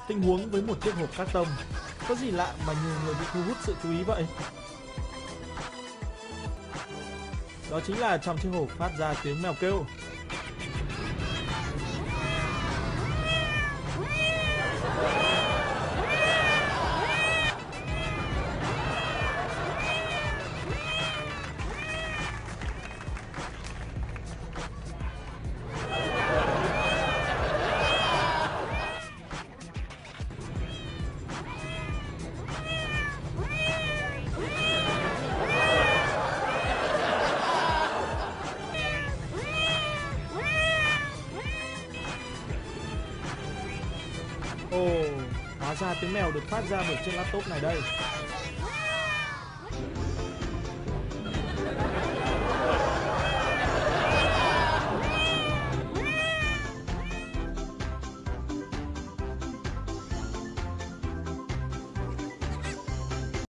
tình huống với một chiếc hộp cát tông. Có gì lạ mà nhiều người bị thu hút sự chú ý vậy? Đó chính là trong chiếc hộp phát ra tiếng mèo kêu. Ồ, hóa ra tiếng mèo được phát ra bởi chiếc laptop này đây.